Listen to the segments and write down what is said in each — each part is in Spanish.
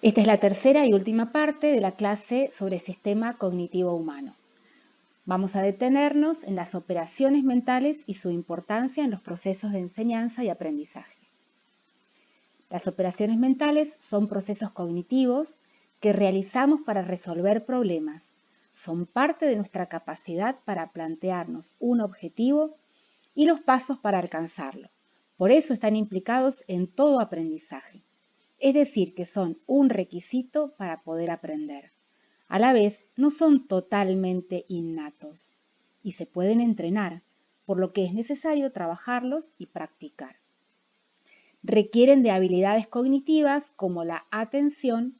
Esta es la tercera y última parte de la clase sobre sistema cognitivo humano. Vamos a detenernos en las operaciones mentales y su importancia en los procesos de enseñanza y aprendizaje. Las operaciones mentales son procesos cognitivos que realizamos para resolver problemas. Son parte de nuestra capacidad para plantearnos un objetivo y los pasos para alcanzarlo. Por eso están implicados en todo aprendizaje. Es decir, que son un requisito para poder aprender. A la vez, no son totalmente innatos y se pueden entrenar, por lo que es necesario trabajarlos y practicar. Requieren de habilidades cognitivas como la atención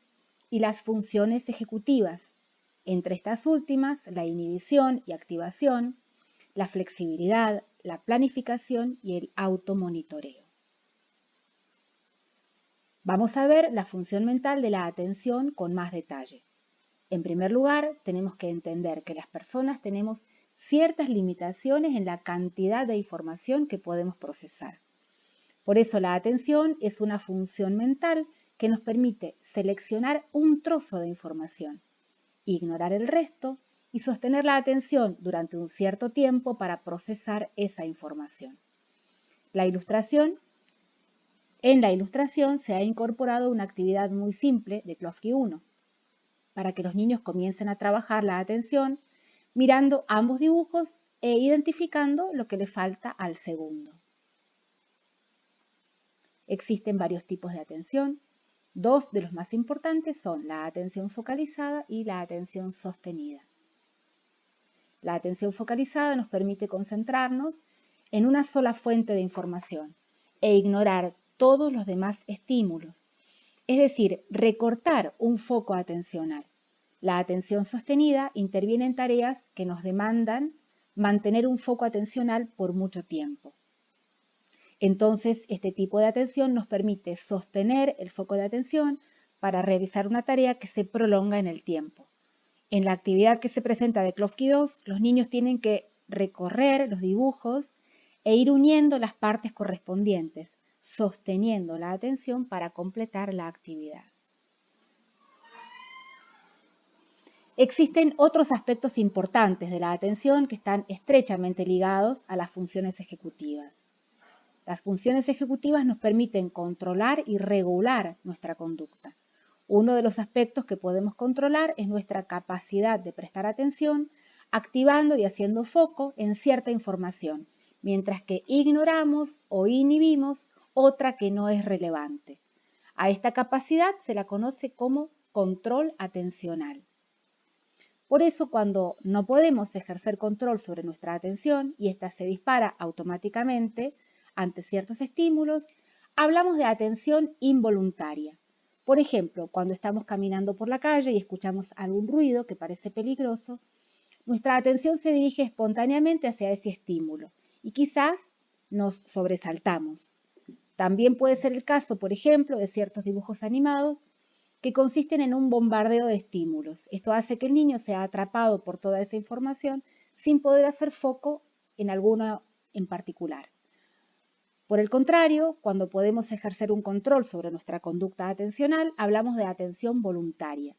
y las funciones ejecutivas. Entre estas últimas, la inhibición y activación, la flexibilidad, la planificación y el automonitoreo. Vamos a ver la función mental de la atención con más detalle. En primer lugar, tenemos que entender que las personas tenemos ciertas limitaciones en la cantidad de información que podemos procesar. Por eso la atención es una función mental que nos permite seleccionar un trozo de información, ignorar el resto y sostener la atención durante un cierto tiempo para procesar esa información. En la ilustración se ha incorporado una actividad muy simple de Klofki 1 para que los niños comiencen a trabajar la atención mirando ambos dibujos e identificando lo que le falta al segundo. Existen varios tipos de atención. Dos de los más importantes son la atención focalizada y la atención sostenida. La atención focalizada nos permite concentrarnos en una sola fuente de información e ignorar todos los demás estímulos, es decir, recortar un foco atencional. La atención sostenida interviene en tareas que nos demandan mantener un foco atencional por mucho tiempo. Entonces, este tipo de atención nos permite sostener el foco de atención para realizar una tarea que se prolonga en el tiempo. En la actividad que se presenta de Klofki 2, los niños tienen que recorrer los dibujos e ir uniendo las partes correspondientes, sosteniendo la atención para completar la actividad. Existen otros aspectos importantes de la atención que están estrechamente ligados a las funciones ejecutivas. Las funciones ejecutivas nos permiten controlar y regular nuestra conducta. Uno de los aspectos que podemos controlar es nuestra capacidad de prestar atención, activando y haciendo foco en cierta información, mientras que ignoramos o inhibimos otra que no es relevante. A esta capacidad se la conoce como control atencional. Por eso, cuando no podemos ejercer control sobre nuestra atención y ésta se dispara automáticamente ante ciertos estímulos, hablamos de atención involuntaria. Por ejemplo, cuando estamos caminando por la calle y escuchamos algún ruido que parece peligroso, nuestra atención se dirige espontáneamente hacia ese estímulo y quizás nos sobresaltamos. También puede ser el caso, por ejemplo, de ciertos dibujos animados que consisten en un bombardeo de estímulos. Esto hace que el niño sea atrapado por toda esa información sin poder hacer foco en alguna en particular. Por el contrario, cuando podemos ejercer un control sobre nuestra conducta atencional, hablamos de atención voluntaria.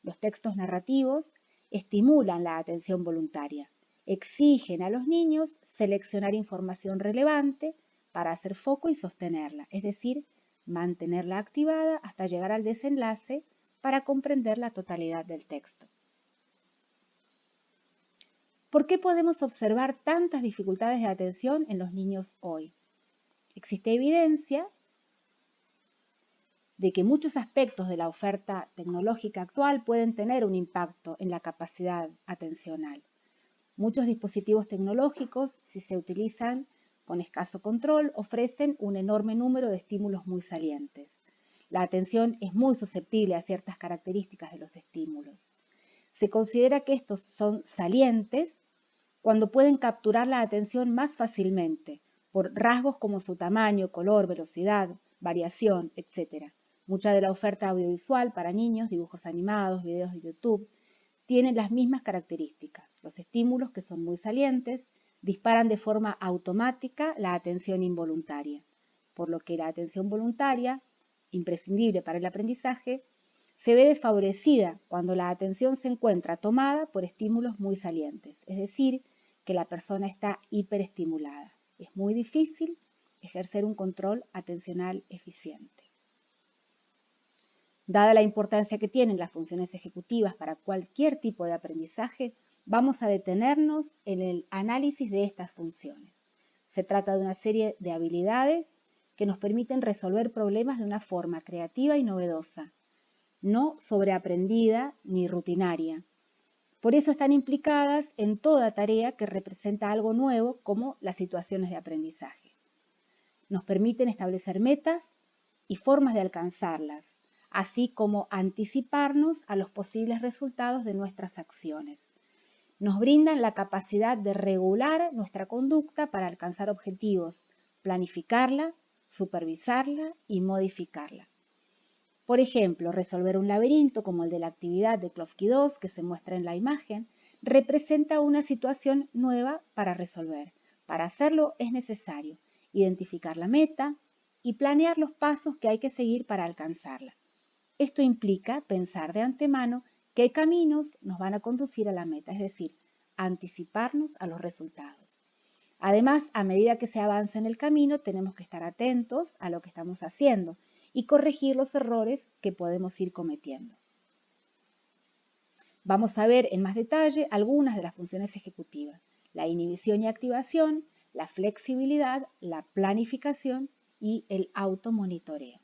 Los textos narrativos estimulan la atención voluntaria, exigen a los niños seleccionar información relevante para hacer foco y sostenerla, es decir, mantenerla activada hasta llegar al desenlace para comprender la totalidad del texto. ¿Por qué podemos observar tantas dificultades de atención en los niños hoy? Existe evidencia de que muchos aspectos de la oferta tecnológica actual pueden tener un impacto en la capacidad atencional. Muchos dispositivos tecnológicos, si se utilizan con escaso control, ofrecen un enorme número de estímulos muy salientes. La atención es muy susceptible a ciertas características de los estímulos. Se considera que estos son salientes cuando pueden capturar la atención más fácilmente, por rasgos como su tamaño, color, velocidad, variación, etc. Mucha de la oferta audiovisual para niños, dibujos animados, videos de YouTube, tienen las mismas características. Los estímulos, que son muy salientes, disparan de forma automática la atención involuntaria, por lo que la atención voluntaria, imprescindible para el aprendizaje, se ve desfavorecida cuando la atención se encuentra tomada por estímulos muy salientes, es decir, que la persona está hiperestimulada. Es muy difícil ejercer un control atencional eficiente. Dada la importancia que tienen las funciones ejecutivas para cualquier tipo de aprendizaje, vamos a detenernos en el análisis de estas funciones. Se trata de una serie de habilidades que nos permiten resolver problemas de una forma creativa y novedosa, no sobreaprendida ni rutinaria. Por eso están implicadas en toda tarea que representa algo nuevo, como las situaciones de aprendizaje. Nos permiten establecer metas y formas de alcanzarlas, así como anticiparnos a los posibles resultados de nuestras acciones. Nos brindan la capacidad de regular nuestra conducta para alcanzar objetivos, planificarla, supervisarla y modificarla. Por ejemplo, resolver un laberinto como el de la actividad de Klofki 2 que se muestra en la imagen, representa una situación nueva para resolver. Para hacerlo es necesario identificar la meta y planear los pasos que hay que seguir para alcanzarla. Esto implica pensar de antemano qué caminos nos van a conducir a la meta, es decir, anticiparnos a los resultados. Además, a medida que se avanza en el camino, tenemos que estar atentos a lo que estamos haciendo y corregir los errores que podemos ir cometiendo. Vamos a ver en más detalle algunas de las funciones ejecutivas: la inhibición y activación, la flexibilidad, la planificación y el automonitoreo.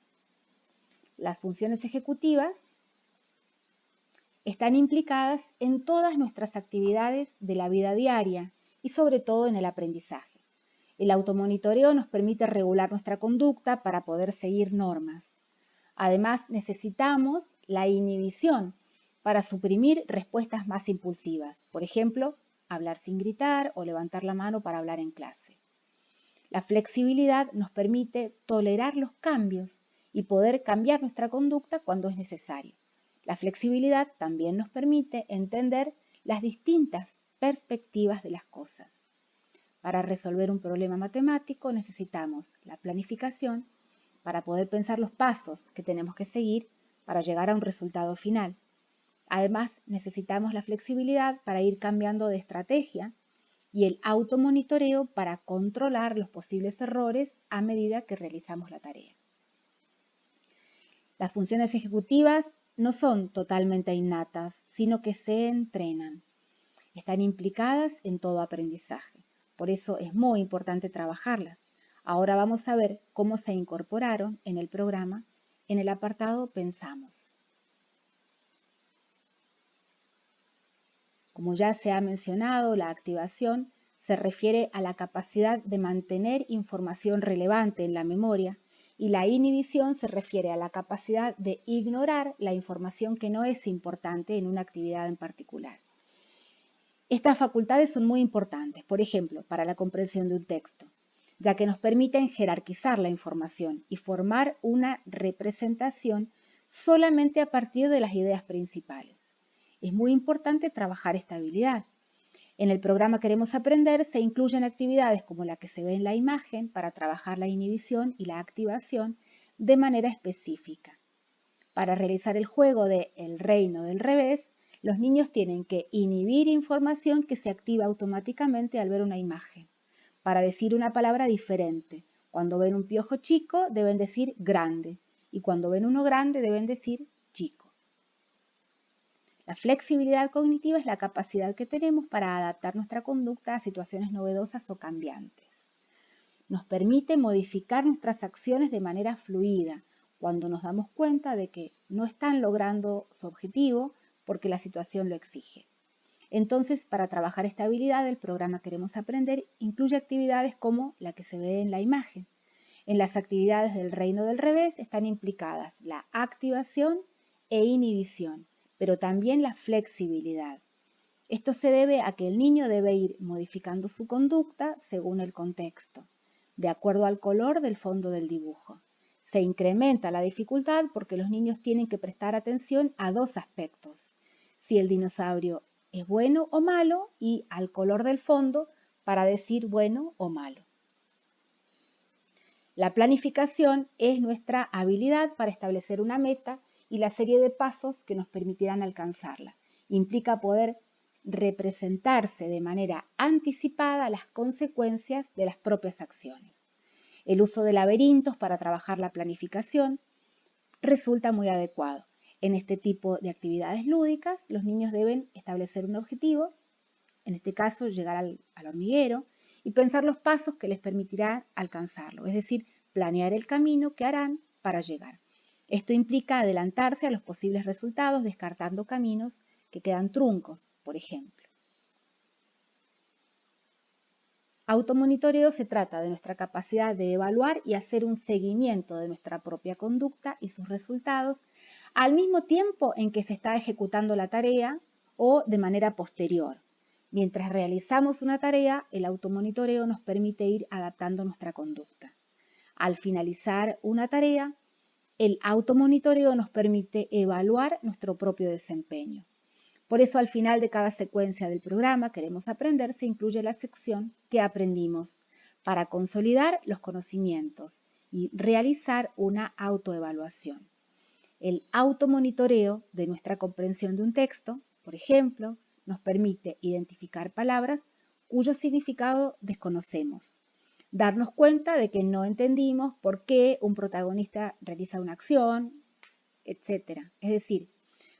Las funciones ejecutivas están implicadas en todas nuestras actividades de la vida diaria y sobre todo en el aprendizaje. El automonitoreo nos permite regular nuestra conducta para poder seguir normas. Además, necesitamos la inhibición para suprimir respuestas más impulsivas. Por ejemplo, hablar sin gritar o levantar la mano para hablar en clase. La flexibilidad nos permite tolerar los cambios y poder cambiar nuestra conducta cuando es necesario. La flexibilidad también nos permite entender las distintas perspectivas de las cosas. Para resolver un problema matemático necesitamos la planificación para poder pensar los pasos que tenemos que seguir para llegar a un resultado final. Además, necesitamos la flexibilidad para ir cambiando de estrategia y el automonitoreo para controlar los posibles errores a medida que realizamos la tarea. Las funciones ejecutivas no son totalmente innatas, sino que se entrenan. Están implicadas en todo aprendizaje. Por eso es muy importante trabajarlas. Ahora vamos a ver cómo se incorporaron en el programa en el apartado Pensamos. Como ya se ha mencionado, la activación se refiere a la capacidad de mantener información relevante en la memoria y la inhibición se refiere a la capacidad de ignorar la información que no es importante en una actividad en particular. Estas facultades son muy importantes, por ejemplo, para la comprensión de un texto, ya que nos permiten jerarquizar la información y formar una representación solamente a partir de las ideas principales. Es muy importante trabajar esta habilidad. En el programa Queremos Aprender se incluyen actividades como la que se ve en la imagen para trabajar la inhibición y la activación de manera específica. Para realizar el juego de El Reino del Revés, los niños tienen que inhibir información que se activa automáticamente al ver una imagen. Para decir una palabra diferente, cuando ven un piojo chico deben decir grande y cuando ven uno grande deben decir chico. La flexibilidad cognitiva es la capacidad que tenemos para adaptar nuestra conducta a situaciones novedosas o cambiantes. Nos permite modificar nuestras acciones de manera fluida cuando nos damos cuenta de que no están logrando su objetivo porque la situación lo exige. Entonces, para trabajar esta habilidad, el programa Queremos Aprender incluye actividades como la que se ve en la imagen. En las actividades del Reino del Revés están implicadas la activación e inhibición, pero también la flexibilidad. Esto se debe a que el niño debe ir modificando su conducta según el contexto, de acuerdo al color del fondo del dibujo. Se incrementa la dificultad porque los niños tienen que prestar atención a dos aspectos: si el dinosaurio es bueno o malo y al color del fondo para decir bueno o malo. La planificación es nuestra habilidad para establecer una meta y la serie de pasos que nos permitirán alcanzarla. Implica poder representarse de manera anticipada las consecuencias de las propias acciones. El uso de laberintos para trabajar la planificación resulta muy adecuado. En este tipo de actividades lúdicas, los niños deben establecer un objetivo, en este caso llegar al hormiguero, y pensar los pasos que les permitirá alcanzarlo, es decir, planear el camino que harán para llegar. Esto implica adelantarse a los posibles resultados, descartando caminos que quedan truncos, por ejemplo. Automonitoreo se trata de nuestra capacidad de evaluar y hacer un seguimiento de nuestra propia conducta y sus resultados al mismo tiempo en que se está ejecutando la tarea o de manera posterior. Mientras realizamos una tarea, el automonitoreo nos permite ir adaptando nuestra conducta. Al finalizar una tarea, el automonitoreo nos permite evaluar nuestro propio desempeño. Por eso al final de cada secuencia del programa Queremos Aprender se incluye la sección ¿Qué aprendimos?, para consolidar los conocimientos y realizar una autoevaluación. El automonitoreo de nuestra comprensión de un texto, por ejemplo, nos permite identificar palabras cuyo significado desconocemos, darnos cuenta de que no entendimos por qué un protagonista realiza una acción, etc. Es decir,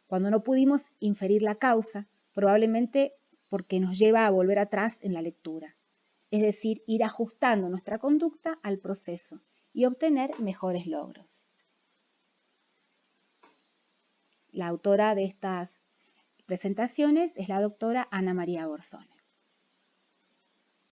cuando no pudimos inferir la causa, probablemente porque nos lleva a volver atrás en la lectura. Es decir, ir ajustando nuestra conducta al proceso y obtener mejores logros. La autora de estas presentaciones es la doctora Ana María Borzone.